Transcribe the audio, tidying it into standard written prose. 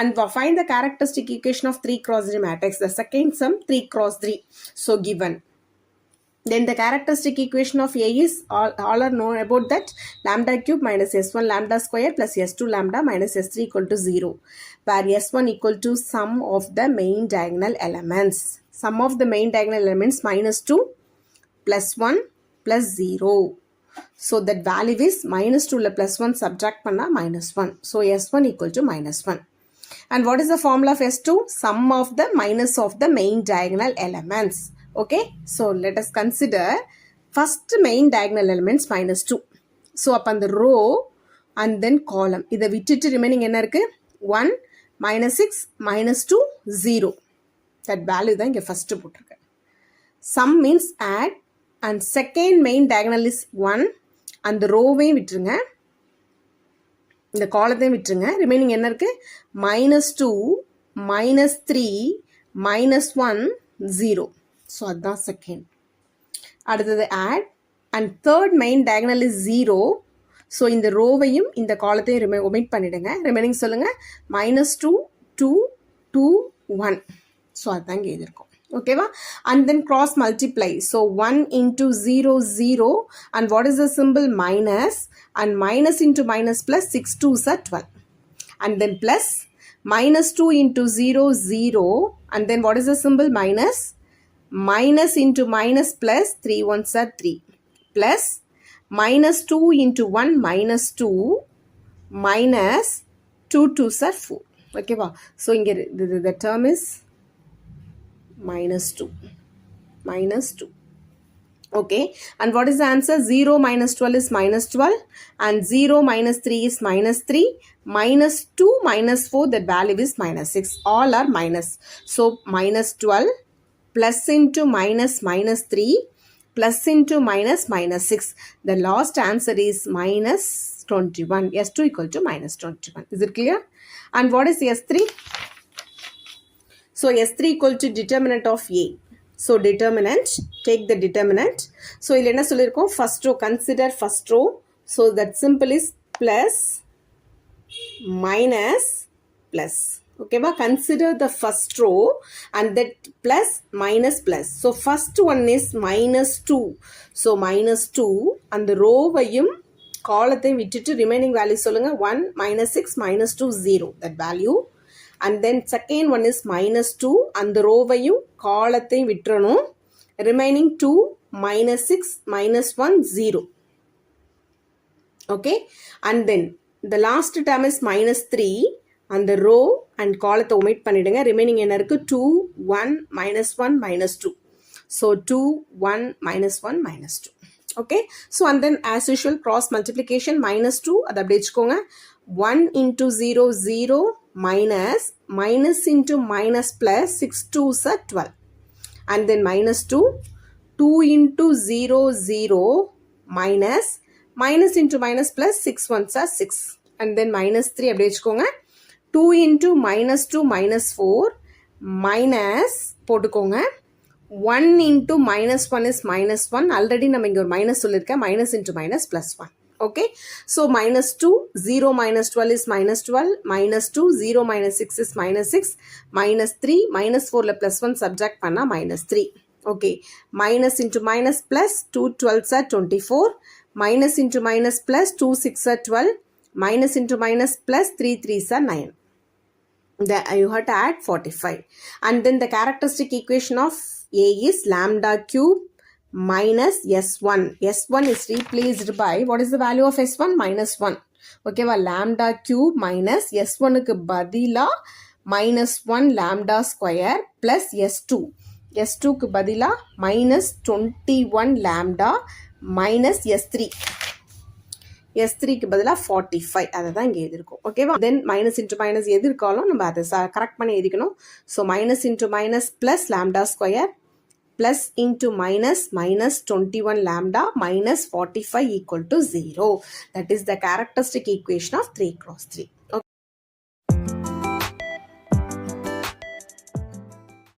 And find the characteristic equation of 3 cross 3 matrix. The second sum 3 cross 3. So given. Then the characteristic equation of A is all are known about that lambda cube minus S1 lambda square plus S2 lambda minus S3 equal to 0. Where S1 equal to sum of the main diagonal elements. Sum of the main diagonal elements minus 2 plus 1 plus 0. So that value is minus 2 plus 1 subtract panna minus 1. So S1 equal to minus 1. And what is the formula of S2? Sum of the minus of the main diagonal elements. Okay. So let us consider first main diagonal elements minus 2. So upon the row and then column. இதை விட்டுட்டு remaining என்ன இருக்கு? 1, minus 6, minus 2, 0. That value தான் இங்க first போட்டிருக்கேன். Sum means add and second main diagonal is 1 and the row வே விட்டுருங்க. இந்த காலத்தையும் விட்டுருங்க. ரிமைனிங் என்ன இருக்கு? minus 2, minus 3, minus 1, 0. ஸோ அதுதான் செகண்ட். அடுத்தது odd and third main diagonal is 0. So இந்த ரோவையும் இந்த காலத்தையும் ஒமிட் பண்ணிடுங்க. ரிமைனிங் சொல்லுங்கள். minus 2, 2, 2, 1. ஸோ அதுதான் இங்கே எழுதியிருக்கோம். ஓகேவா? And then cross multiply. So 1 into 0, 0. And what is the symbol? Minus. And minus into minus plus 6 2s are 12. And then plus minus 2 into 0, 0. And then what is the symbol? Minus. Minus into minus plus 3 1s are 3. Plus minus 2 into 1 minus 2. Minus 2 2s are 4. Okay, wow. So the term is minus 2. Minus 2. Okay. And what is the answer? 0 minus 12 is minus 12. And 0 minus 3 is minus 3. Minus 2 minus 4, the value is minus 6. All are minus. So minus 12. Plus into minus minus 3. Plus into minus minus 6. The last answer is minus 21. S2 equal to minus 21. Is it clear? And what is S3? So S3 equal to determinant of A. So determinant, take the determinant. So இதில் என்ன சொல்லியிருக்கோம்? First row, consider first row. So that simple is plus, minus, plus. Okay, consider the first row and that plus, minus, plus. So first one is minus 2. So minus 2 and the row வையும் காலத்தையும் விட்டுட்டு remaining value சொல்லுங்க. 1, minus 6, minus 2, 0. That value. And then second one is minus 2 and the row வையும் காலத்தையும் விட்டுறணும். Remaining 2, minus 6, minus 1, 0. Okay. And then the last term is minus 3 and the row and காலத்தை omit பண்ணிடுங்க. Remaining என்ன இருக்கு? 2, 1, minus 1, minus 2. So 2, 1, minus 1, minus 2. Okay. So and then as usual cross multiplication minus 2 அதை அப்படி வச்சுக்கோங்க. 1 into 0, 0 minus, minus into minus plus 6 2s are 12. And then minus 2, 2 into 0, 0 minus, minus into minus plus 6 1s are 6. And then minus 3 அப்படி வச்சுக்கோங்க. 2 into minus 2 minus 4 minus போட்டுக்கோங்க. 1 into minus 1 is minus 1. Already நம்ம இங்க ஒரு minus சொல்லிருக்கேன். Minus into minus plus 1. Okay. So minus 2, 0 minus 12 is minus 12. Minus 2, 0 minus 6 is minus 6. Minus 3, minus 4 la plus 1 subtract panna minus 3. Okay. Minus into minus plus 2 12s are 24. Minus into minus plus 2 6 are 12. Minus into minus plus 3 3s are 9. You have to add 45. And then the characteristic equation of A is lambda cube minus S1. S1 is replaced by, what is the value of S1? Minus 1. Okay, lambda cube minus S1 க்கு பதிலா minus 1 lambda square plus S2. S2 க்கு பதிலா minus 21 lambda minus S3. S3 க்கு பதிலா 45. அதை தான் இங்கே எழுதிருக்கோம். ஓகேவா? தென் மைனஸ் இன்ட்டு மைனஸ் எது இருக்காலும் நம்ம அதை கரெக்ட் பண்ணி எழுதிக்கணும். So minus into minus plus lambda square plus into minus minus 21 lambda minus 45 equal to 0. That is the characteristic equation of 3 cross 3.